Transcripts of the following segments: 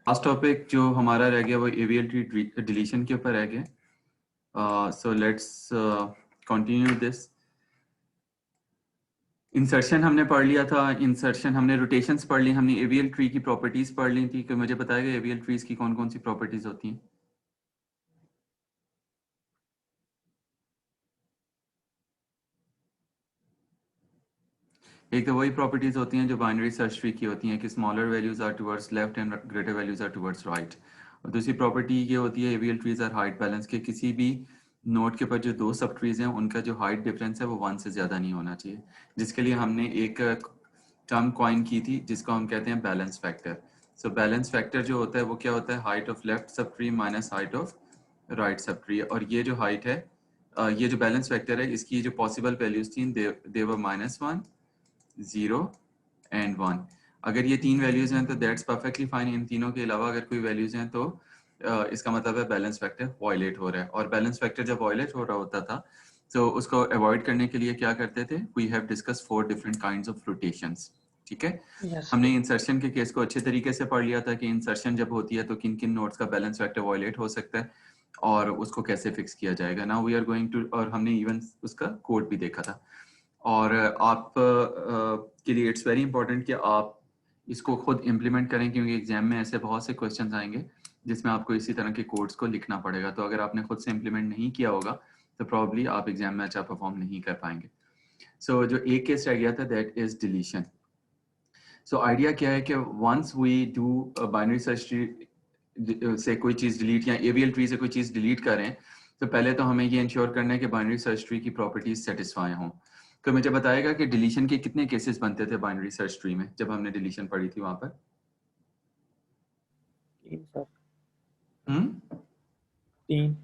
Last topic जो हमारा रह गया वो एवीएल ट्री डिलीशन के ऊपर रह गया। So let's continue this. Insertion हमने पढ़ लिया था, इंसर्शन हमने रोटेशंस पढ़ ली, हमने एवीएल ट्री की प्रॉपर्टीज पढ़ ली थी कि मुझे बताएगा एवीएल ट्रीज की कौन कौन सी प्रॉपर्टीज होती हैं। एक तो वही प्रॉपर्टीज होती हैं जो बाइनरी सर्च ट्री की होती हैं कि smaller values are towards left end greater values are towards right. और दूसरी प्रॉपर्टी ये होती है AVL trees are height balance के किसी भी नोड के ऊपर जो दो सब ट्रीज हैं उनका जो हाइट डिफरेंस है वो 1 से ज़्यादा नहीं होना चाहिए, जिसके लिए हमने एक टर्म कॉइन की थी जिसको हम कहते हैं balance factor. So balance factor जो होता है वो क्या होता है, height of left sub tree minus height of right sub tree. और ये जो हाइट है, ये जो बैलेंस फैक्टर है इसकी जो पॉसिबल वैल्यूज थी दे वर -1, 0 एंड 1। अगर ये तीन वैल्यूज हैं तो दैट्स परफेक्टली फाइन। इन तीनों के अलावा अगर कोई वैल्यूज हैं तो इसका मतलब है बैलेंस फैक्टर वायलेट हो रहा है। और बैलेंस फैक्टर जब वायलेट हो रहा होता था तो उसको अवॉइड करने के लिए क्या करते थे, we have discuss 4 different kinds of rotations. ठीक है, Yes. हमने इंसर्शन के केस को अच्छे तरीके से पढ़ लिया था कि इंसर्शन जब होती है तो किन किन नोड्स का बैलेंस फैक्टर वायलेट हो सकता है और उसको कैसे फिक्स किया जाएगा। Now we are going to, और हमने इवन उसका कोड भी देखा था। और आप के लिए इट्स वेरी इंपॉर्टेंट कि आप इसको खुद इम्प्लीमेंट करें क्योंकि एग्जाम में ऐसे बहुत से क्वेश्चंस आएंगे जिसमें आपको इसी तरह के कोड्स को लिखना पड़ेगा। तो अगर आपने खुद से इम्प्लीमेंट नहीं किया होगा तो प्रॉब्ली आप एग्जाम में अच्छा परफॉर्म नहीं कर पाएंगे। सो जो एक केस रह गया था that is deletion. So idea क्या है कि once we do binary search tree से कोई चीज़ डिलीट या एवीएल ट्री से कोई चीज़ डिलीट करें तो पहले तो हमें ये इंश्योर करना है कि बाइनरी सर्च ट्री की प्रॉपर्टीज सेटिस्फाई हों। तो मुझे बताएगा कि डिलीशन के कितने केसेस बनते थे बाइनरी सर्च ट्री में जब हमने डिलीशन पढ़ी थी वहां पर। 3 सर। हम्म, 3।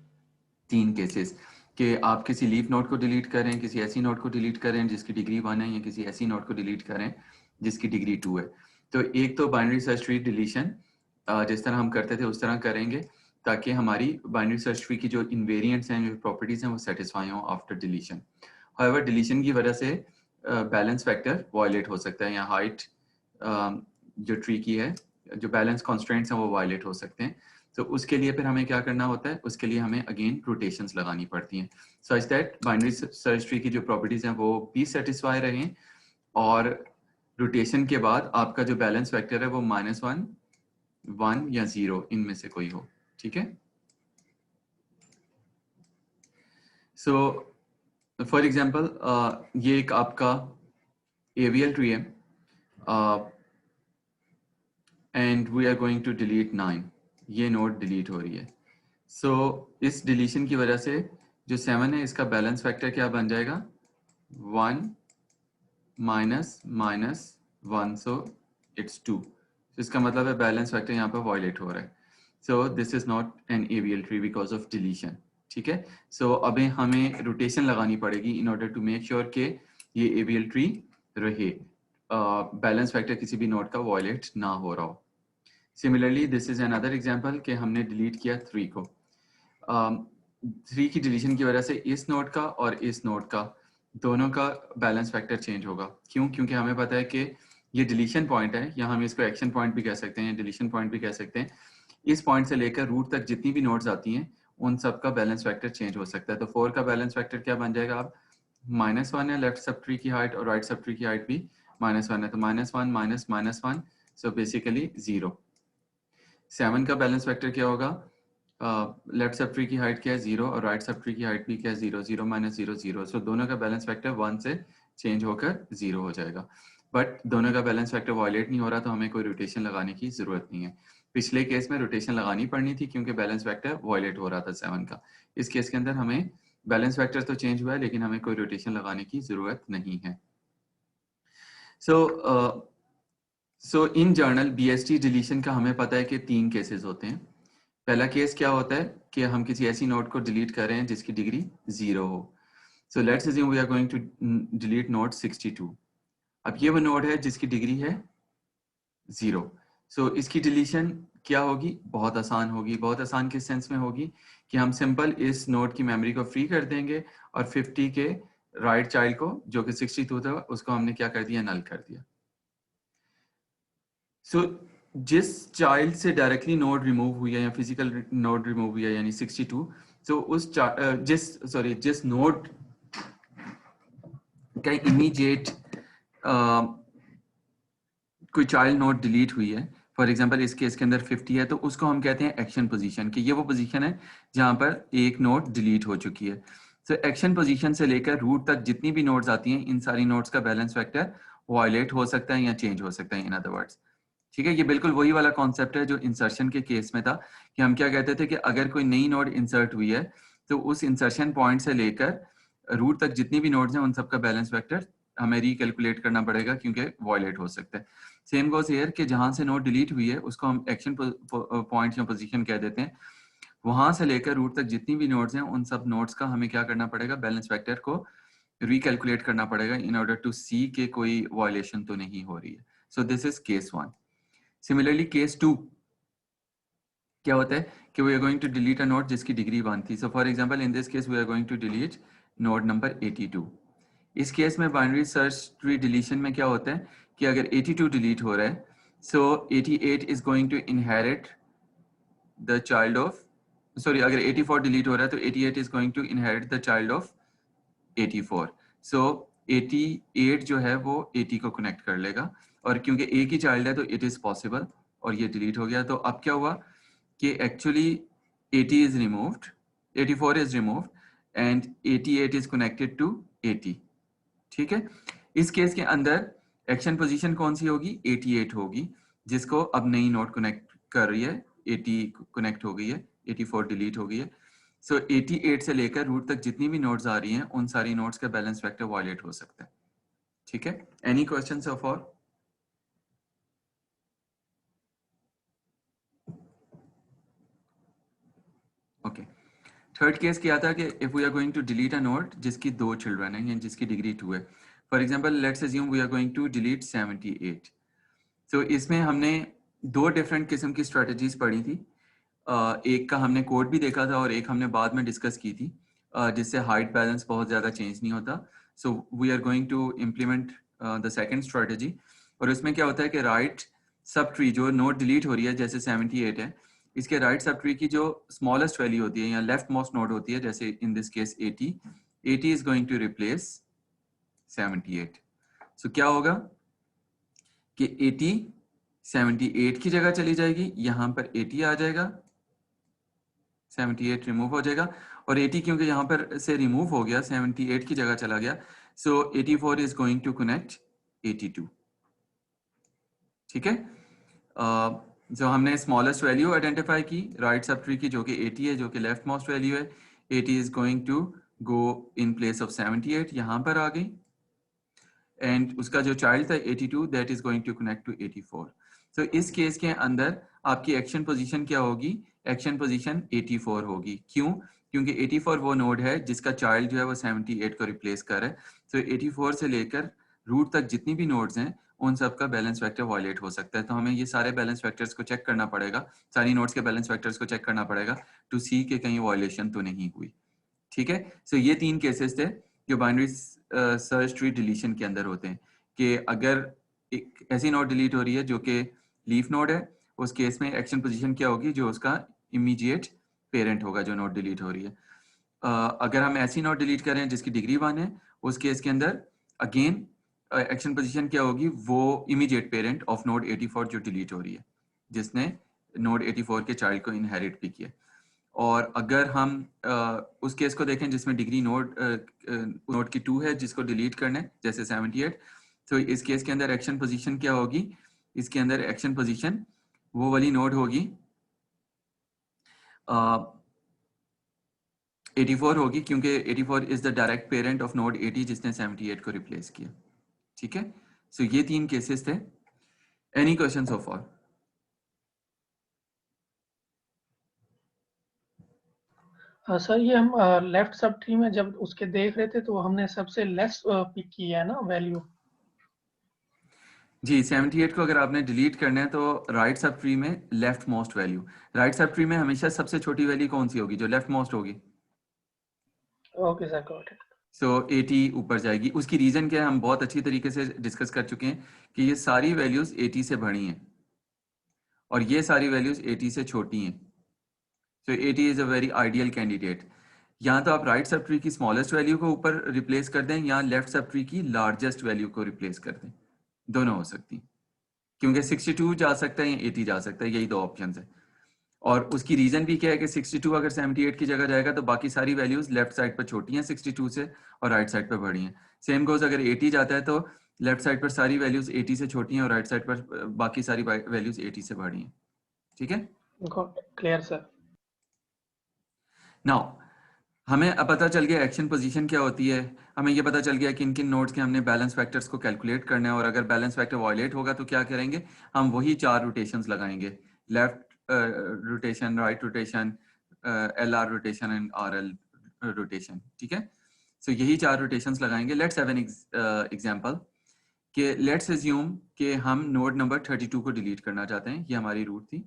3 केसेस कि आप किसी लीफ नोड को डिलीट करें, किसी ऐसी नोड को डिलीट करें जिसकी डिग्री 1 है, या किसी ऐसी नोड को डिलीट करें जिसकी डिग्री 2 है। तो एक तो बाइनरी सर्च ट्री डिलीशन जिस तरह हम करते थे उस तरह करेंगे ताकि हमारी बाइनरी सर्च ट्री की जो इन्वेरिएंट्स हैं, जो प्रॉपर्टीज हैं वो सेटिस्फाई हों आफ्टर डिलीशन। हाउएवर डिलीशन की वजह से बैलेंस फैक्टर वायलेट हो सकता है या हाइट जो ट्री की है, जो बैलेंस कॉन्स्ट्रेंट्स हैं वो वायलेट हो सकते हैं। तो उसके लिए फिर हमें क्या करना होता है, उसके लिए हमें अगेन रोटेशंस लगानी पड़ती हैं such that binary search tree की जो प्रॉपर्टीज हैं वो भी सेटिस्फाई रहें और रोटेशन के बाद आपका जो बैलेंस फैक्टर है वो -1, 1 या 0 इनमें से कोई हो। ठीक है, सो फॉर एग्जांपल ये एक आपका एवीएल ट्री है and we are going to delete 9। ये नोड डिलीट हो रही है। सो इस डिलीशन की वजह से जो 7 है इसका बैलेंस फैक्टर क्या बन जाएगा, 1 -1, सो इट्स 2। इसका मतलब है बैलेंस फैक्टर यहाँ पर वायलेट हो रहा है। So this is not an AVL tree because of deletion. ठीक है, सो अभी हमें रोटेशन लगानी पड़ेगी in order to make sure कि ये एवीएल ट्री रहे, बैलेंस फैक्टर किसी भी नोड का वायलेट ना हो रहा हो। Similarly this is another example कि हमने डिलीट किया 3 को। 3 की डिलीशन की वजह से इस नोड का और इस नोड का दोनों का बैलेंस फैक्टर चेंज होगा। क्यों? क्योंकि हमें पता है कि ये डिलीशन पॉइंट है, या हम इसको एक्शन पॉइंट भी कह सकते हैं, डिलीशन पॉइंट भी कह सकते हैं। इस पॉइंट से लेकर रूट तक जितनी भी नोड्स आती हैं उन सब का बैलेंस फैक्टर चेंज हो सकता है। तो 4 का बैलेंस फैक्टर क्या बन जाएगा, अब -1 है लेफ्ट सब ट्री की हाइट और राइट सब ट्री की हाइट भी -1 है, तो -1 -1, सो बेसिकली 0। 7 का बैलेंस फैक्टर क्या होगा, लेफ्ट सब ट्री की हाइट क्या है 0 और राइट सब ट्री की हाइट भी क्या है 0, 0 -0 0। सो दोनों का बैलेंस फैक्टर 1 से चेंज होकर 0 हो जाएगा। बट दोनों का बैलेंस फैक्टर वायलेट नहीं हो रहा तो हमें कोई रोटेशन लगाने की जरूरत नहीं है। पिछले केस में रोटेशन लगानी पड़नी थी क्योंकि बैलेंस फैक्टर वायलेट हो रहा था 7 का। इस केस के अंदर हमें बैलेंस फैक्टर तो चेंज हुआ है लेकिन हमें कोई रोटेशन लगाने की जरूरत नहीं है। सो इन जर्नल बीएसटी डिलीशन का हमें पता है कि 3 केसेस होते हैं। पहला केस क्या होता है कि हम किसी ऐसी नोड को डिलीट कर रहे हैं जिसकी डिग्री 0 हो। So let's assume we are going to delete node 62। अब ये वो नोड है जिसकी डिग्री है 0। सो इसकी डिलीशन क्या होगी, बहुत आसान होगी। बहुत आसान किस सेंस में होगी कि हम सिंपल इस नोड की मेमोरी को फ्री कर देंगे और 50 के राइट चाइल्ड को जो कि 62 था उसको हमने क्या कर दिया, नल कर दिया। सो जिस चाइल्ड से डायरेक्टली नोड रिमूव हुई है या फिजिकल नोड रिमूव हुई है यानी 62, तो उस जिस नोड का इमीडिएट कोई चाइल्ड नोड डिलीट हुई है, फॉर एग्जांपल इस केस के अंदर 50 है, तो उसको हम कहते हैं एक्शन पोजीशन, कि ये वो पोजीशन है जहां पर एक नोड डिलीट हो चुकी है। तो एक्शन पोजीशन से लेकर रूट तक जितनी भी नोड्स आती हैं, इन सारी नोड्स का बैलेंस वेक्टर वायलेट हो सकता है या चेंज हो सकता है, इन अदर वर्ड्स। ठीक है, ये बिल्कुल वही वाला कॉन्सेप्ट है जो इंसर्शन के केस में था, कि हम क्या कहते थे कि अगर कोई नई नोड इंसर्ट हुई है तो उस इंसर्शन पॉइंट से लेकर रूट तक जितनी भी नोड्स हैं उन सबका बैलेंस वेक्टर हमें रिकैलकुलेट करना पड़ेगा, क्योंकि वायलेट हो सकता है। सेम गोज हियर कि जहां से नोड डिलीट हुई है उसको हम एक्शन पॉइंट या पोजीशन कह देते हैं। वहां से लेकर रूट तक जितनी भी नोड्स हैं उन सब नोड्स का हमें क्या करना पड़ेगा, बैलेंस वेक्टर को रिकैलकुलेट करना पड़ेगा इन ऑर्डर टू सी के कोई वायलेशन तो नहीं हो रही है। So this is case 1। Similarly case 2 क्या होता है कि we are going to delete a node जिसकी डिग्री 1 थी। So for example in this case we are going to delete node number 82। इस केस में बाइनरी सर्च ट्री डिलीशन में क्या होता है कि अगर 82 डिलीट हो रहा है, so 88 is going to inherit the child of, sorry अगर 84 डिलीट हो रहा है तो 88 is going to inherit the child of 84। So 88 जो है वो 80 को कनेक्ट कर लेगा, और क्योंकि एक ही चाइल्ड है तो इट इज पॉसिबल, और ये डिलीट हो गया। तो अब क्या हुआ कि actually 80 is removed, 84 is removed and 88 is connected to 80। ठीक है, इस केस के अंदर एक्शन पोजीशन कौन सी होगी, 88 होगी, जिसको अब नई नोड कनेक्ट कर रही है, 80 कनेक्ट हो गई है, 84 डिलीट हो गई है। सो 88 से लेकर रूट तक जितनी भी नोड्स आ रही हैं उन सारी नोड्स का बैलेंस वेक्टर वायलेट हो सकता है। ठीक है, any question so for? Okay, third case क्या था कि if we are going to delete a node जिसकी 2 चिल्ड्रन है या जिसकी डिग्री 2 है, for example let's assume we are going to delete 78। तो इसमें हमने 2 डिफरेंट किस्म की स्ट्रेटजीज पढ़ी थी। एक का हमने कोड भी देखा था और एक हमने बाद में डिस्कस की थी, जिससे हाइट बैलेंस बहुत ज़्यादा चेंज नहीं होता। So we are going to implement the second strategy, और उसमें क्या होता है कि राइट सब ट्री जो नोड डिलीट हो रही है जैसे 78 है, इसके राइट सब ट्री की जो स्मॉलेस्ट वैल्यू होती है या लेफ्ट मोस्ट नोड होती है, जैसे in this case 80 is going to replace 78। So क्या होगा कि 80 78 की जगह चली जाएगी, यहां पर 80 आ जाएगा, 78 रिमूव हो जाएगा, और 80 क्योंकि यहां पर से रिमूव हो गया 78 की जगह चला गया, सो 84 इज गोइंग टू कनेक्ट 82। ठीक है, जो हमने स्मॉलेस्ट वैल्यू आइडेंटिफाई की राइट सब ट्री की जो कि 80 है, जो कि लेफ्ट मोस्ट वैल्यू है, 80 is going to go in place of 78, यहां पर आ गई, एंड उसका जो चाइल्ड था 82 that is going to connect to 84। तो इस केस के अंदर आपकी एक्शन पोजीशन क्या होगी, एक्शन पोजीशन 84 होगी। क्यों? क्योंकि 84 वो नोड है जिसका चाइल्ड जो है वो 78 को रिप्लेस कर रहा है। तो 84 से लेकर रूट तक जितनी भी नोड्स हैं उन सब का बैलेंस वेक्टर वायलेट हो सकता है। तो हमें ये सारे बैलेंस वेक्टर्स को चेक करना पड़ेगा, सारी नोड्स के बैलेंस वेक्टर्स को चेक करना पड़ेगा टू सी के कहीं वायलेशन तो नहीं हुई। ठीक है, सो ये 3 केसेस थे जो बाइनरी सर्च ट्री डिलीशन के अंदर होते हैं, कि अगर एक ऐसी नोड डिलीट हो रही है जो कि लीफ नोड है, उस केस में एक्शन पोजीशन क्या होगी, जो उसका इमीडिएट पेरेंट होगा जो नोड डिलीट हो रही है। अगर हम ऐसी नोड डिलीट करें जिसकी डिग्री 1 है, उस केस के अंदर अगेन एक्शन पोजीशन क्या होगी, वो इमीडिएट पेरेंट ऑफ नोड 84 जो डिलीट हो रही है, जिसने नोड 84 के चाइल्ड को इनहेरिट भी किया। और अगर हम उस केस को देखें जिसमें डिग्री नोड की 2 है जिसको डिलीट करना है जैसे 78, तो इस केस के अंदर एक्शन पोजीशन क्या होगी, इसके अंदर एक्शन पोजीशन वो वाली नोड होगी 84 होगी, क्योंकि 84 is the direct parent of node 80 जिसने 78 को रिप्लेस किया। ठीक है, सो ये 3 केसेस थे। Any question so for? Sir ये हम लेफ्ट सब ट्री में जब उसके देख रहे थे तो हमने सबसे लेस पिक किया है ना वैल्यू। जी, 78 को अगर आपने डिलीट करना है तो राइट सब ट्री में leftmost value, right subtree में हमेशा सबसे छोटी वैल्यू कौन सी होगी, जो लेफ्ट मोस्ट होगी। Okay sir, got it. So 80 ऊपर जाएगी। उसकी रीजन क्या है हम बहुत अच्छी तरीके से डिस्कस कर चुके हैं कि ये सारी वैल्यूज 80 से बढ़ी हैं। और ये सारी वैल्यूज 80 से छोटी हैं। सो 80 is a very ideal candidate. या तो आप राइट सब ट्री की स्मॉलेस्ट वैल्यू को ऊपर रिप्लेस कर दें या लेफ्ट सब ट्री की लार्जेस्ट वैल्यू को रिप्लेस कर दें, दोनों हो सकती हैं, क्योंकि 62 जा सकता है या 80 जा सकता है, यही दो ऑप्शंस है। और उसकी रीजन भी क्या है कि 62 अगर 78 की जगह जाएगा तो बाकी सारी वैल्यूज लेफ्ट साइड पर छोटी हैं 62 से और राइट साइड पर बड़ी हैं। सेम गोज अगर 80 जाता है तो लेफ्ट साइड पर सारी वैल्यूज 80 से छोटी हैं और राइट साइड पर बाकी सारी वैल्यूज 80 से बड़ी हैं। ठीक है, क्लियर सर। नाउ हमें अब पता चल गया एक्शन पोजीशन क्या होती है, हमें ये पता चल गया कि किन नोड्स के हमने बैलेंस फैक्टर्स को कैलकुलेट करना है, और अगर बैलेंस फैक्टर वायलेट होगा तो क्या करेंगे, हम वही 4 रोटेशंस लगाएंगे, left rotation, right rotation, LR rotation and RL rotation. ठीक है, सो यही 4 रोटेशंस लगाएंगे। लेट्स हैव एन एग्जांपल कि लेट्स अज्यूम कि हम नोड नंबर 32 को डिलीट करना चाहते हैं, ये हमारी रूट थी।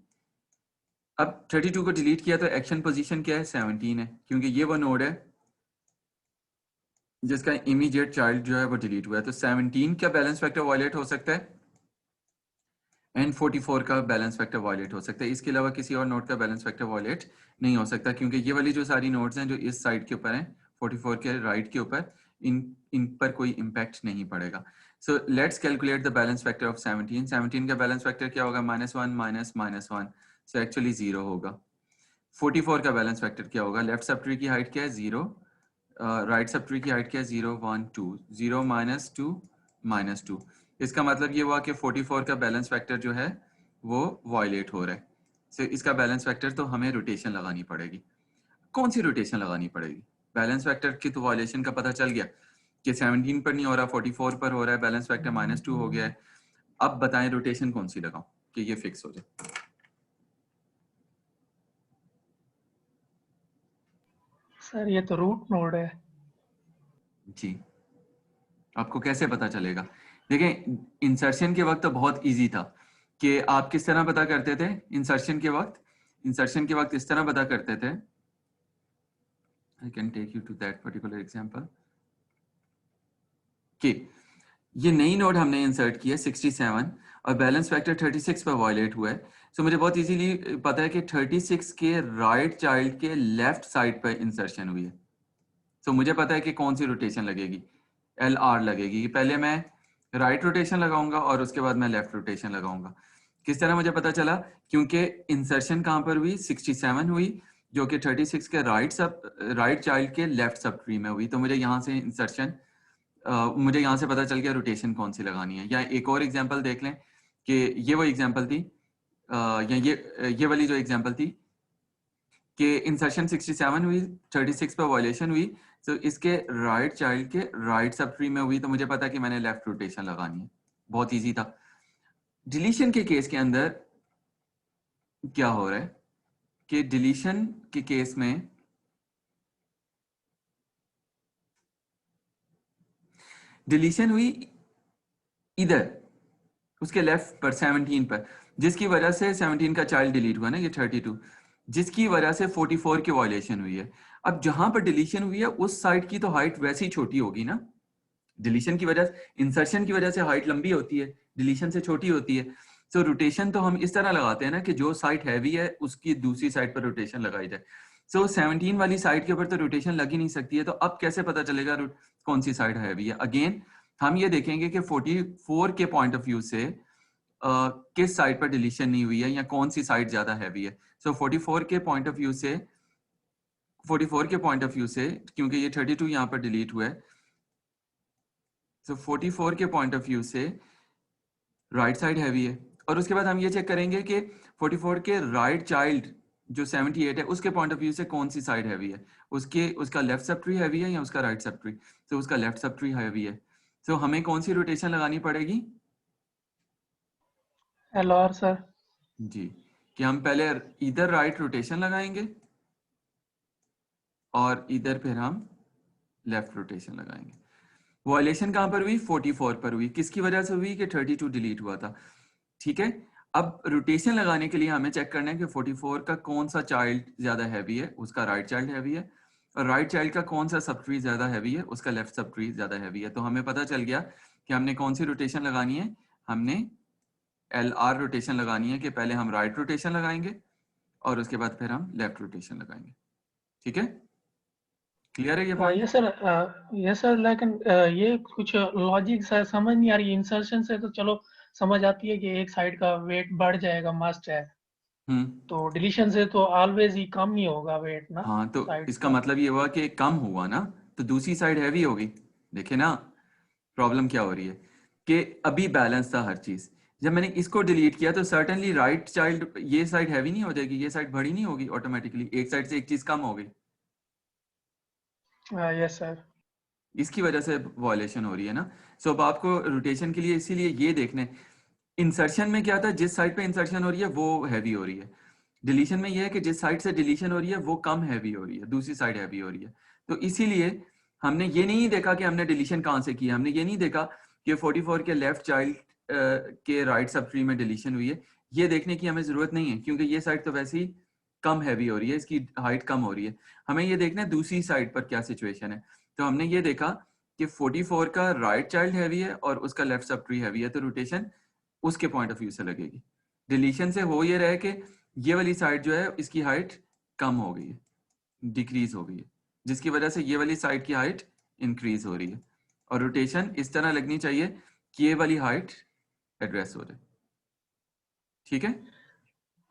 अब 32 को डिलीट किया तो एक्शन पोजीशन क्या है, 17 है, क्योंकि ये वो नोड है जिसका इमीडिएट चाइल्ड जो है वो डिलीट हुआ है। तो 17 का बैलेंस फैक्टर वायलेट हो सकता है एंड 44 का बैलेंस फैक्टर वायलेट हो सकता है। इसके अलावा किसी और नोड का बैलेंस फैक्टर वायलेट नहीं हो सकता, क्योंकि ये वाली जो सारी नोड्स हैं जो इस साइड के ऊपर हैं 44 के राइट के ऊपर, इन पर कोई इम्पैक्ट नहीं पड़ेगा। So let's calculate the balance factor of 17। 17 का बैलेंस फैक्टर क्या होगा, -1 -1, सो एक्चुअली 0 होगा। 44 का बैलेंस फैक्टर क्या होगा, लेफ्ट सब ट्री की हाइट क्या है, 0, राइट सब ट्री की हाइट क्या है, 0 1 2, 0 -2 -2। इसका मतलब ये हुआ कि 44 का बैलेंस फैक्टर जो है वो वायलेट हो रहा है। so, इसका बैलेंस फैक्टर तो हमें रोटेशन लगानी पड़ेगी। कौन सी रोटेशन लगानी पड़ेगी, बैलेंस फैक्टर की तो वायलेशन का पता चल गया कि 17 पर नहीं हो रहा, 44 पर हो रहा है, बैलेंस फैक्टर -2 हो गया है। अब बताएं रोटेशन कौन सी लगाऊं कि ये फिक्स हो जाए। सर ये तो रूट नोड है। जी, आपको कैसे पता चलेगा, देखें इंसर्शन के वक्त तो बहुत इजी था कि आप किस तरह पता करते थे। इंसर्शन के वक्त इस तरह पता करते थे, I can take you to that particular example, कि ये नई नोड हमने इंसर्ट की है 67 और बैलेंस फैक्टर 36 पर वायलेट हुआ है। सो मुझे बहुत इजीली पता है कि 36 के राइट चाइल्ड के लेफ्ट साइड पर इंसर्शन हुई है। सो मुझे पता है कि कौन सी रोटेशन लगेगी, LR लगेगी। पहले मैं राइट रोटेशन लगाऊंगा और उसके बाद मैं लेफ्ट रोटेशन लगाऊंगा। किस तरह मुझे पता चला, क्योंकि इंसर्शन कहां पर हुई, 67 हुई, जो कि 36 के राइट चाइल्ड के लेफ्ट सब ट्री में हुई। तो मुझे यहाँ से मुझे यहाँ से पता चल गया रोटेशन कौन सी लगानी है। या एक और एग्जाम्पल देख लें कि ये वो एग्जाम्पल थी, या ये वाली जो एग्जाम्पल थी कि इंसर्शन 67 हुई, 36 पर वायलेशन हुई, तो इसके राइट चाइल्ड के राइट सब ट्री में हुई, तो मुझे पता कि मैंने लेफ्ट रोटेशन लगानी है। बहुत इजी था। डिलीशन के केस के अंदर क्या हो रहा है कि डिलीशन के केस में डिलीशन हुई इधर उसके लेफ्ट पर 17 पर, जिसकी वजह से 17 का चाइल्ड डिलीट हुआ ना, ये 32, जिसकी वजह से 44 की वायलेशन हुई है। अब जहां पर डिलीशन हुई है उस साइड की तो हाइट वैसे ही छोटी होगी ना, डिलीशन की वजह, इंसर्शन की वजह से हाइट लंबी होती है, डिलीशन से छोटी होती है। सो रोटेशन तो हम इस तरह लगाते हैं ना कि जो साइड हैवी है उसकी दूसरी साइड पर रोटेशन लगाई जाए। सो 17 वाली साइड के ऊपर तो रोटेशन लग ही नहीं सकती है, तो अब कैसे पता चलेगा कौन सी साइड हैवी है। अगेन हम ये देखेंगे कि 44 के पॉइंट ऑफ व्यू से किस साइड पर डिलीशन नहीं हुई है या कौन सी साइड ज्यादा हैवी है। सो 44 के पॉइंट ऑफ व्यू से, 44 के पॉइंट ऑफ व्यू से, क्योंकि ये 32 यहाँ पर डिलीट हुआ है, सो 44 के पॉइंट ऑफ व्यू से राइट साइड हैवी है। और उसके बाद हम ये चेक करेंगे कि 44 के राइट चाइल्ड जो 78 है उसके पॉइंट ऑफ व्यू से कौन सी साइड हैवी है, उसका लेफ्ट सब ट्री हैवी है या उसका राइट सब ट्री। तो उसका लेफ्ट सब ट्री हैवी है। तो हमें कौन सी रोटेशन लगानी पड़ेगी, LR सर। जी, कि हम पहले इधर राइट रोटेशन लगाएंगे और इधर फिर हम लेफ्ट रोटेशन लगाएंगे। वायलेशन कहां पर हुई, 44 पर हुई। किसकी वजह से हुई कि 32 डिलीट हुआ था। ठीक है, अब रोटेशन लगाने के लिए हमें चेक करना है कि 44 का कौन सा चाइल्ड ज्यादा हैवी है, उसका राइट चाइल्ड हैवी है, और राइट चाइल्ड का कौन सा सब ट्री ज्यादा हैवी है, उसका लेफ्ट सब ट्री ज्यादा हैवी है। तो हमें पता चल गया कि हमने कौन सी रोटेशन लगानी है, हमने LR रोटेशन लगानी है कि पहले हम राइट रोटेशन लगाएंगे और उसके बाद फिर हम लेफ्ट रोटेशन लगाएंगे। ठीक है, क्लियर है ये पॉइंट? यस सर, लेकिन ये कुछ लॉजिक समझ नहीं आ रही। इंसर्शन से तो चलो समझ आती है कि एक साइड का वेट बढ़ जाएगा, मस्ट है। तो डिलीशन से तो ऑलवेज ही कम ही होगा वेट ना हाँ, तो साइड्स इसका का। मतलब ये हुआ कि कम हुआ ना, तो दूसरी साइड हैवी होगी। देखे ना प्रॉब्लम क्या हो रही है कि अभी बैलेंस था हर चीज, जब मैंने इसको डिलीट किया तो सर्टेनली राइट चाइल्ड ये साइड हैवी नहीं हो जाएगी, ये साइड बड़ी नहीं होगी ऑटोमेटिकली, एक साइड से एक चीज कम हो गई। Yes sir. इसकी वजह से वायलेशन हो रही है ना। सो अब आपको रोटेशन के लिए इसीलिए ये देखने, इंसर्शन में क्या था, जिस साइड पे इंसर्शन हो रही है वो हैवी हो रही है। डिलीशन में ये है कि जिस साइड से डिलीशन हो रही है वो कम हैवी हो रही है, दूसरी साइड हैवी हो रही है। तो इसीलिए हमने ये नहीं देखा कि हमने डिलीशन कहाँ से की, हमने ये नहीं देखा कि 44 के लेफ्ट चाइल्ड के राइट सब ट्री में डिलीशन हुई है। ये देखने की हमें जरूरत नहीं है क्योंकि ये साइड तो वैसे ही कम हैवी हो रही है, इसकी हाइट कम हो रही है। हमें ये देखना है दूसरी साइड पर क्या सिचुएशन है। तो हमने ये देखा कि 44 का राइट चाइल्ड हैवी है और उसका लेफ्ट सब ट्री हैवी है, तो रोटेशन उसके पॉइंट ऑफ व्यू से लगेगी। डिलीशन से हो ये रहे कि ये वाली साइड जो है इसकी हाइट कम हो गई है, डिक्रीज हो गई है, जिसकी वजह से ये वाली साइड की हाइट इंक्रीज हो रही है। और रोटेशन इस तरह लगनी चाहिए कि ये वाली हाइट एड्रेस हो जाए। ठीक है,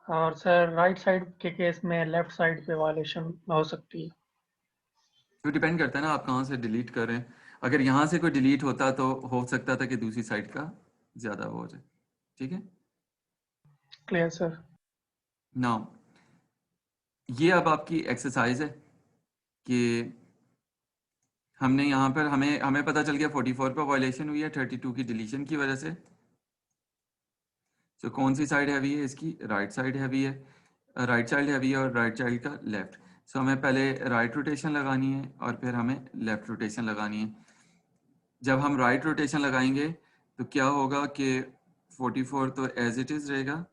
और सर राइट साइड के केस में लेफ्ट साइड पे वायलेशन हो सकती है। तो डिपेंड करता है ना आप कहाँ से डिलीट कर रहे हैं। अगर यहाँ से कोई डिलीट होता तो हो सकता था कि दूसरी साइड का ज्यादा वो हो जाए। ठीक है, क्लियर सर। नाउ ये अब आपकी एक्सरसाइज है कि हमने यहाँ पर हमें हमें पता चल गया 44 पर वायलेशन हुई है 32 की डिलीशन की वजह से। तो कौन सी साइड हैवी है इसकी, राइट साइड हैवी है, राइट चाइल्ड हैवी है और राइट चाइल्ड का लेफ्ट। सो हमें पहले राइट रोटेशन लगानी है और फिर हमें लेफ्ट रोटेशन लगानी है। जब हम राइट रोटेशन लगाएंगे तो क्या होगा कि 44 तो एज इट इज रहेगा,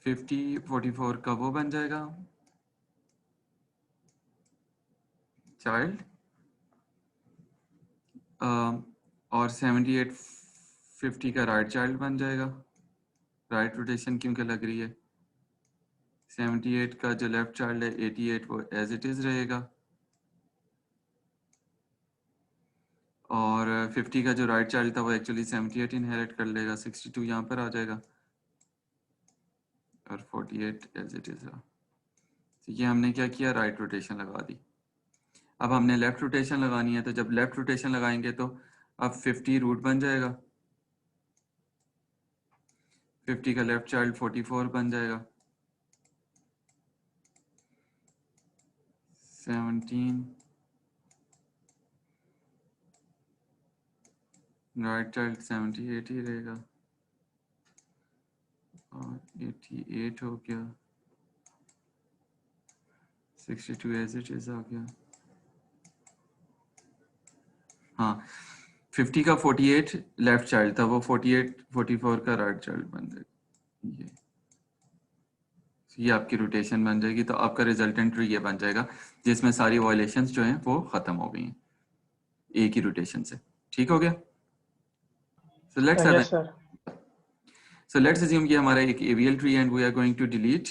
फिफ्टी 44 का वो बन जाएगा चाइल्ड, और 78 50 का राइट चाइल्ड बन जाएगा। राइट रोटेशन क्योंकि लग रही है 78 का जो लेफ्ट चाइल्ड है 88 वो एज इट इज रहेगा, और 50 का जो राइट चाइल्ड था वो एक्चुअली 78 इनहेरिट कर लेगा, 62 यहाँ पर आ जाएगा और 48 एज इट इज। तो ये हमने क्या किया, राइट रोटेशन लगा दी। अब हमने लेफ्ट रोटेशन लगानी है, तो जब लेफ्ट रोटेशन लगाएंगे तो अब 50 रूट बन जाएगा, 50 का लेफ्ट चाइल्ड 44 बन जाएगा, 17 राइट चाइल्ड 78 ही रहेगा और 88 हो गया, 62 एज इट इज आ गया। हाँ, 50 का 48 लेफ्ट चाइल्ड था, वो 48 44 का राइट चाइल्ड बन जाएगा। ये आपकी रोटेशन बन जाएगी, तो आपका रिजल्टेंट ट्री ये बन जाएगा जिसमें सारी वायलेशंस जो हैं वो खत्म हो गई हैं एक ही रोटेशन से। ठीक हो गया? So let's have yes sir. So let's assume कि हमारा एक AVL tree and we are going to delete.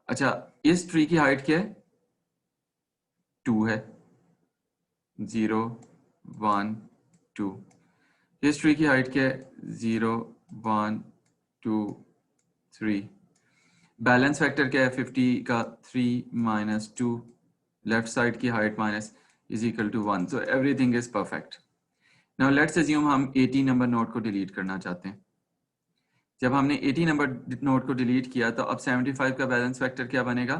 अच्छा, इस ट्री की हाइट क्या है, 2 है, 0 1 2। इस ट्री की हाइट क्या है, 0 1 2 3। बैलेंस फैक्टर क्या है, 50 का 3 माइनस 2, लेफ्ट साइड की height minus is equal to 1। So everything is perfect. Now let's assume हम 80 नंबर नोड को डिलीट करना चाहते हैं। जब हमने 80 नंबर नोड को डिलीट किया तो अब 75 का बैलेंस फैक्टर क्या बनेगा,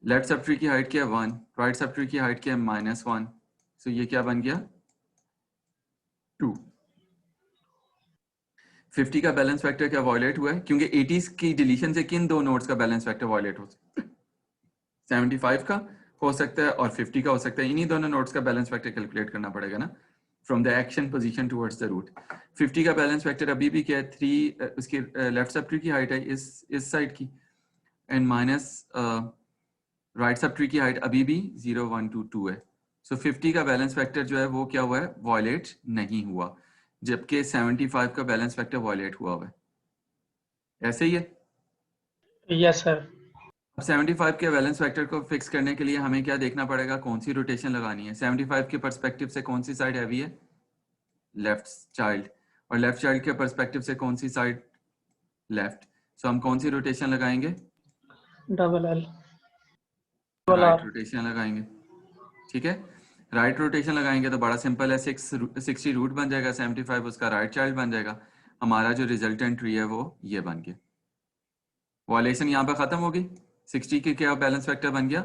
लेफ्ट सब ट्री की हाइट क्या है 1, राइट सब ट्री की हाइट क्या है -1। सो ये क्या बन गया 2। 50 का बैलेंस फैक्टर क्या वायलेट हुआ है, क्योंकि 80 की डिलीशन से किन दो नोड्स का बैलेंस फैक्टर वायलेट हो सकता है, 75 का हो सकता है और 50 का हो सकता है। इन्हीं दोनों नोड्स का बैलेंस फैक्टर कैलकुलेट करना पड़ेगा ना, from the action position towards the root. 50 का बैलेंस फैक्टर अभी भी क्या है 3, उसकी लेफ्ट सब ट्री की हाइट है इस साइड की, and minus right sub tree की हाइट अभी भी 0 1 2 2 है। सो 50 का बैलेंस फैक्टर जो है वो क्या हुआ है, वॉयलेट नहीं हुआ, जबकि 75 का बैलेंस फैक्टर वॉयलेट हुआ है। ऐसे ही है। Yes sir. अब 75 के बैलेंस फैक्टर को फिक्स करने के लिए हमें क्या देखना पड़ेगा, कौन सी रोटेशन लगानी है। 75 के पर्सपेक्टिव से कौन सी साइड हैवी है, लेफ्ट चाइल्ड, और लेफ्ट चाइल्ड के पर्सपेक्टिव से कौन सी साइड, लेफ्ट। सो हम कौन सी रोटेशन लगाएंगे, डबल एल राइट रोटेशन लगाएंगे। ठीक है, राइट रोटेशन लगाएंगे तो बड़ा सिंपल है, 60 रूट बन जाएगा, 75 उसका राइट चाइल्ड बन जाएगा। हमारा जो रिजल्टेंट ट्री है वो ये बन गया। वॉलेशन यहाँ पे खत्म होगी। 60 के क्या बैलेंस फैक्टर बन गया,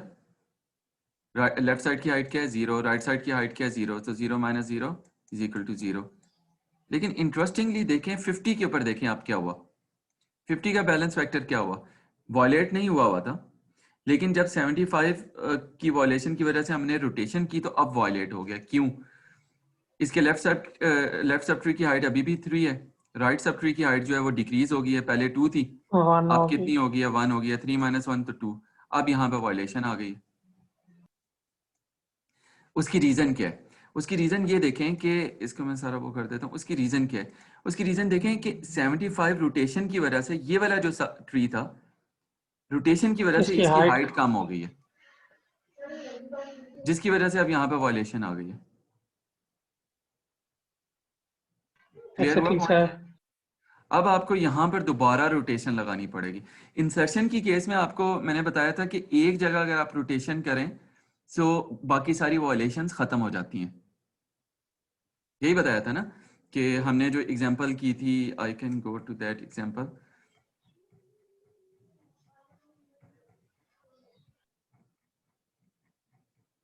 लेफ्ट साइड की हाइट क्या है 0, राइट साइड की हाइट क्या है 0, तो 0 माइनस 0 इज इक्वल टू 0। लेकिन इंटरेस्टिंगली देखें 50 के ऊपर देखें आप क्या हुआ, 50 का बैलेंस फैक्टर क्या हुआ, वॉलेट नहीं हुआ था, लेकिन जब 75 की वॉलेशन की वजह से हमने रोटेशन की तो अब वॉयलेट हो गया। क्यों, इसके लेफ्ट सब ट्री की हाइट अभी भी 3 है, राइट सब ट्री की हाइट जो है वो डिक्रीज हो गई है, पहले 2 थी, अब कितनी हो गई है, 1 हो गई है, 3 माइनस 1 तो 2, अब यहाँ पे वॉयलेशन आ गई। उसकी रीजन क्या है, उसकी रीजन ये देखें कि इसको मैं सारा वो कर देता हूँ। उसकी रीजन क्या है, उसकी रीजन देखें कि 75 रोटेशन की वजह से ये वाला जो ट्री था, रोटेशन की वजह से इसकी हाइट कम हो गई है, जिसकी वजह से अब यहाँ पे वॉयलेशन आ गई है। क्लियर हुआ पॉइंट? अब आपको यहाँ पर दोबारा रोटेशन लगानी पड़ेगी। इंसर्शन की केस में आपको मैंने बताया था कि एक जगह अगर आप रोटेशन करें तो बाकी सारी वॉयलेशंस खत्म हो जाती हैं। यही बताया था ना कि हमने जो एग्जांपल की थी, I can go to that example,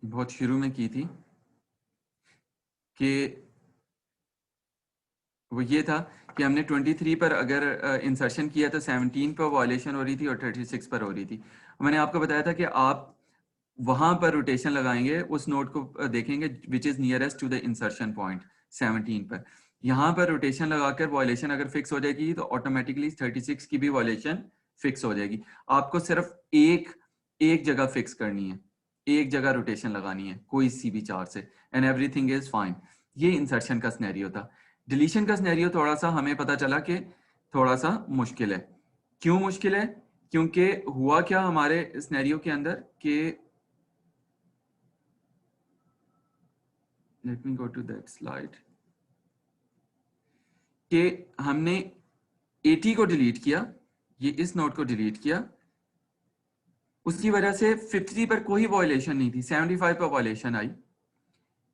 बहुत शुरू में की थी, कि वो ये था कि हमने 23 पर अगर इंसर्शन किया तो 17 पर वॉयलेशन हो रही थी और 36 पर हो रही थी। मैंने आपको बताया था कि आप वहां पर रोटेशन लगाएंगे, उस नोट को देखेंगे which is nearest to the insertion point 17 पर। यहाँ पर रोटेशन लगाकर वॉयलेशन अगर फिक्स हो जाएगी तो ऑटोमेटिकली 36 की भी वॉयलेशन फिक्स हो जाएगी। आपको सिर्फ एक जगह फिक्स करनी है, एक जगह रोटेशन लगानी है कोई सी भी चार से, एंड एवरीथिंग इज फाइन। ये इंसर्शन का स्नैरियो था। डिलीशन का स्नैरियो थोड़ा सा हमें पता चला कि थोड़ा सा मुश्किल है। क्यों मुश्किल है, क्योंकि हुआ क्या हमारे स्नैरियो के अंदर कि, let me go to that slide, कि हमने 80 को डिलीट किया, ये इस नोट को डिलीट किया, उसकी वजह से 50 पर कोई वॉयलेशन नहीं थी, 75 पर वॉयलेशन आई।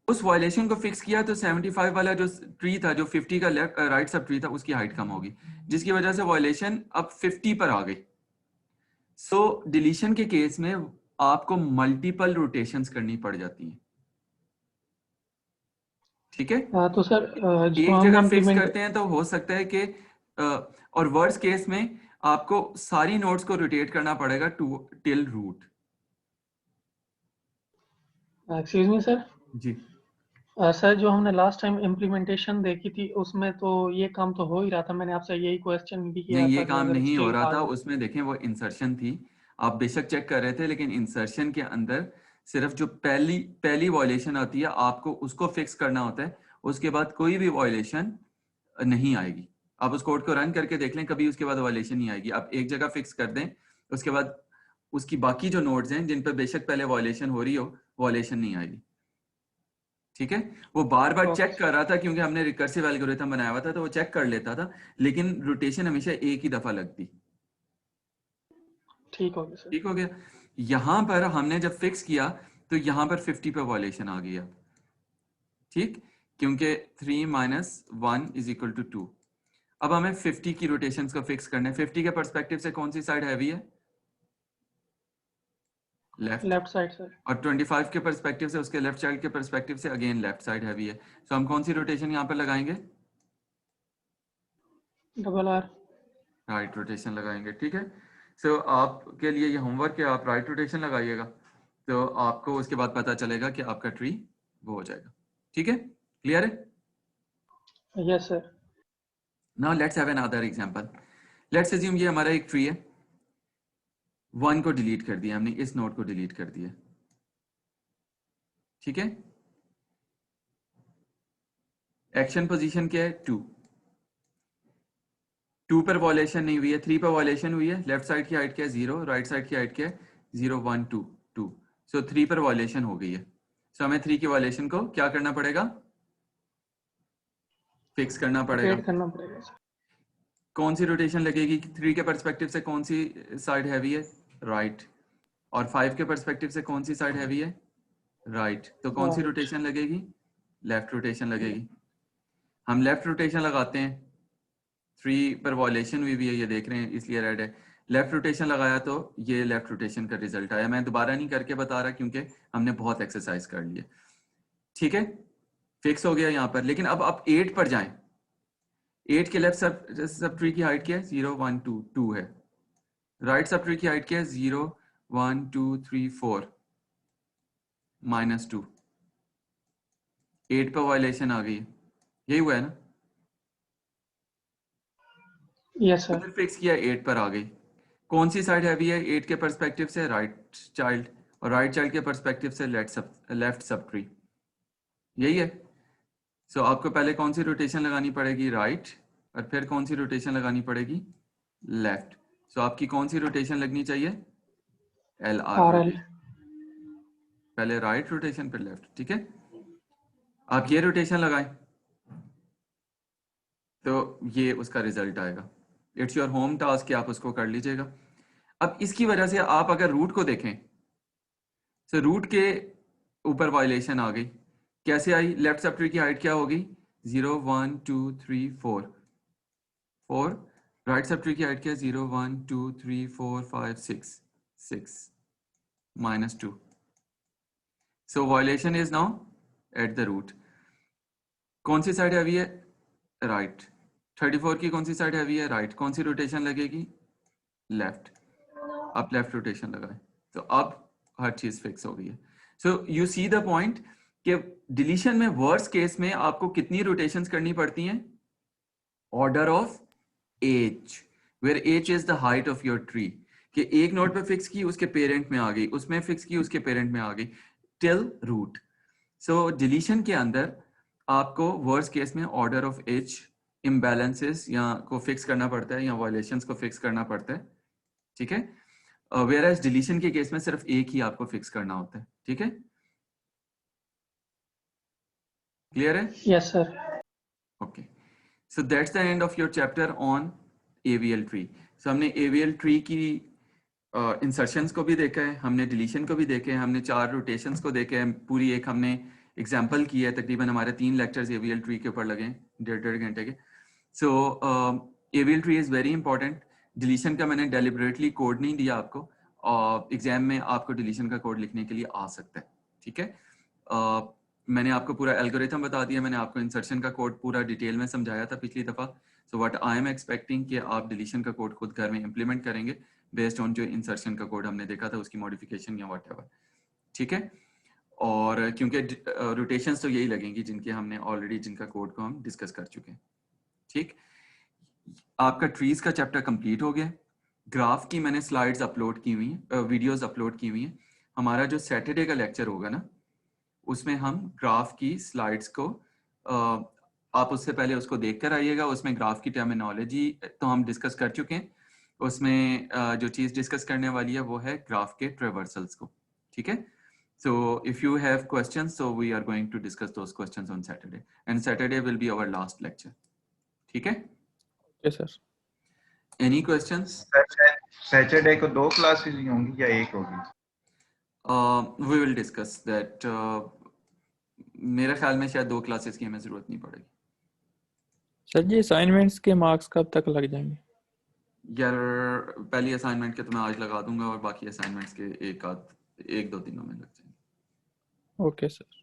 उस वॉयलेशन को फिक्स किया तो 75 वाला जो ट्री था, जो 50 का लेफ्ट राइट सब ट्री था, उसकी हाइट कम होगी, जिसकी वजह से वॉयलेशन अब 50 पर आ गई। सो डिलीशन के केस में आपको मल्टीपल रोटेशंस करनी पड़ जाती हैं। ठीक है, तो सर एक जगह फिक्स करते हैं तो हो सकता है कि और वर्स्ट केस में आपको सारी नोड्स को रोटेट करना पड़ेगा to till root. Excuse me sir. जी सर जो हमने लास्ट टाइम इम्प्लीमेंटेशन देखी थी उसमें तो ये काम तो हो ही रहा था, मैंने आपसे यही क्वेश्चन भी किया नहीं, था ये कि काम अगर नहीं हो स्टिल रहा था, आगे। उसमें देखें वो इंसर्शन थी, आप बेशक चेक कर रहे थे, लेकिन इंसर्शन के अंदर सिर्फ जो पहली वॉयलेशन आती है आपको उसको फिक्स करना होता है, उसके बाद कोई भी वॉयलेशन नहीं आएगी। आप उस कोड को रन करके देख लें, कभी उसके बाद वॉयलेशन नहीं आएगी। आप एक जगह फिक्स कर दें, उसके बाद उसकी बाकी जो नोड्स हैं जिन पर बेशक पहले वॉयलेशन हो रही हो, वॉयलेशन नहीं आएगी। ठीक है, वो बार बार चेक कर रहा था क्योंकि हमने रिकर्सिव एल्गोरिथम बनाया हुआ था, तो वो चेक कर लेता था, लेकिन रोटेशन हमेशा एक ही दफा लगती। ठीक हो गया सर। ठीक हो गया। यहां पर हमने जब फिक्स किया तो यहां पर 50 पे वॉयलेशन आ गई अब। ठीक, क्योंकि 3 माइनस 1 इज इक्वल टू 2। अब हमें 50 की रोटेशंस को फिक्स करना है। 50 के पर्सपेक्टिव से कौन सी साइड हैवी है, लेफ्ट साइड सर। और 25 के पर्सपेक्टिव से, उसके लेफ्ट साइड के पर्सपेक्टिव से अगेन लेफ्ट साइड हैवी है। तो हम कौन सी रोटेशन यहां पर लगाएंगे, डबल आर, राइट रोटेशन लगाएंगे। ठीक है, सो आपके लिए ये होमवर्क है, आप राइट रोटेशन लगाइएगा तो आपको उसके बाद पता चलेगा कि आपका ट्री वो हो जाएगा। ठीक है, क्लियर है? Yes sir. Now let's have another example. Let's assume ये हमारा एक ट्री है, 1 को डिलीट कर दिया हमने, इस नोड को डिलीट कर दिया, ठीक है। एक्शन पोजीशन क्या है 2 पर वॉलेशन नहीं हुई है, 3 पर वॉलेशन हुई है। लेफ्ट साइड की हाइट क्या है 0, राइट साइड की हाइट क्या है 0 1 2 2, सो 3 पर वॉलेशन हो गई है। सो हमें 3 की वॉलेशन को क्या करना पड़ेगा, फिक्स करना पड़ेगा। कौन सी रोटेशन लगेगी 3 के परस्पेक्टिव से, कौन सी साइड हैवी है राइट, और 5 के परस्पेक्टिव से कौन सी साइड हैवी है राइट, तो कौन सी रोटेशन लगेगी, लेफ्ट रोटेशन लगेगी। हम लेफ्ट रोटेशन लगाते हैं, 3 पर वॉलेशन हुई भी है, ये देख रहे हैं इसलिए रेड है। लेफ्ट रोटेशन लगाया तो ये लेफ्ट रोटेशन का रिजल्ट आया। मैं दोबारा नहीं करके बता रहा क्योंकि हमने बहुत एक्सरसाइज कर ली है, ठीक है। फिक्स हो गया यहाँ पर। लेकिन अब आप 8 पर जाएं, 8 के लेफ्ट सब ट्री की हाइट क्या है 0 1 2 2 है, राइट सब ट्री की हाइट क्या है 0 1 2 3 4 -2, 8 पर वायलेशन आ गई, यही हुआ है ना। Yes sir. फिर फिक्स किया 8 पर आ गई। कौन सी साइड हैवी है 8 के परस्पेक्टिव से राइट चाइल्ड, और राइट चाइल्ड के परस्पेक्टिव से लेफ्ट सब ट्री, यही है। सो आपको पहले कौन सी रोटेशन लगानी पड़ेगी राइट, और फिर कौन सी रोटेशन लगानी पड़ेगी लेफ्ट। सो आपकी कौन सी रोटेशन लगनी चाहिए LR, पहले राइट रोटेशन फिर लेफ्ट, ठीक है। आप ये रोटेशन लगाएं तो ये उसका रिजल्ट आएगा। इट्स योर होम टास्क कि आप उसको कर लीजिएगा। अब इसकी वजह से आप अगर रूट को देखें, तो रूट के ऊपर वायलेशन आ गई। कैसे आई, लेफ्ट सब ट्री की हाइट क्या होगी 0 1 2 3 4 4, राइट सब ट्री की हाइट क्या है 0 1 2 3 4 5 6 6 -2, so violation is now at the root. कौन सी साइड हैवी है राइट, 34 की कौन सी साइड हैवी है राइट, कौन सी रोटेशन लगेगी लेफ्ट, आप लेफ्ट रोटेशन लगाए तो अब हर चीज फिक्स हो गई है। So you see the point कि डिलीशन में वर्स्ट केस में आपको कितनी रोटेशंस करनी पड़ती हैं, order of H, where H is the height of your tree, कि एक नोड पे फिक्स की उसके पेरेंट में आ गई, उसमें फिक्स की उसके पेरेंट में आ गई टिल रूट। सो डिलीशन के अंदर आपको वर्स्ट केस में ऑर्डर ऑफ एज इम्बैलेंसेस या को फिक्स करना पड़ता है या वायलेशंस को फिक्स करना पड़ता है, ठीक है। वेयर एज डिलीशन के केस में सिर्फ एक ही आपको फिक्स करना होता है, ठीक है। क्लियर है? Yes sir. Okay, so that's the end of your chapter on AVL tree. So हमने AVL ट्री की इंसर्शंस को भी देखा है, हमने डिलीशन को भी देखे हैं, हमने 4 रोटेशंस को देखे हैं, पूरी एक हमने एग्जाम्पल की है। तकरीबन हमारे 3 लेक्चर्स AVL ट्री के ऊपर लगे 1.5 घंटे के। सो AVL tree is very important. Deletion का मैंने डेलिबरेटली कोड नहीं दिया आपको, और एग्जाम में आपको डिलीशन का कोड लिखने के लिए आ सकता है, ठीक है। मैंने आपको पूरा एल्गोरिथम बता दिया, मैंने आपको इंसर्शन का कोड पूरा डिटेल में समझाया था पिछली दफ़ा। So what I am expecting कि आप डिलीशन का कोड खुद घर में इंप्लीमेंट करेंगे बेस्ड ऑन जो इंसर्शन का कोड हमने देखा था उसकी मॉडिफिकेशन या व्हाटएवर, ठीक है। और क्योंकि रोटेशंस तो यही लगेंगी जिनके हमने ऑलरेडी, जिनका कोड को हम डिस्कस कर चुके हैं, ठीक। आपका ट्रीज का चैप्टर कंप्लीट हो गया। ग्राफ की मैंने स्लाइड्स अपलोड की हुई हैं, वीडियोस अपलोड की हुई हैं। हमारा जो सैटरडे का लेक्चर होगा ना, उसमें हम ग्राफ की स्लाइड्स को आप उससे पहले उसको देख कर आइएगा। उसमें ग्राफ की टर्मिनोलॉजी तो हम डिस्कस कर चुके हैं, उसमें जो चीज़ डिस्कस करने वाली है वो है ग्राफ के ट्रेवर्सल्स को, ठीक है। So if you have questions, so we are going to discuss those questions on Saturday, and Saturday will be our last lecture, ठीक है। Yes sir. Any questions? Saturday को 2 क्लासेस ही होंगी या एक होगी? We will discuss that. मेरे ख्याल में शायद 2 क्लासेस की हमें जरूरत नहीं पड़ेगी। सर जी असाइनमेंट्स के मार्क्स कब तक लग जाएंगे? यार पहली असाइनमेंट के तो मैं आज लगा दूंगा और बाकी असाइनमेंट्स के 1-2 दिनों में लग जाएंगे। Okay sir.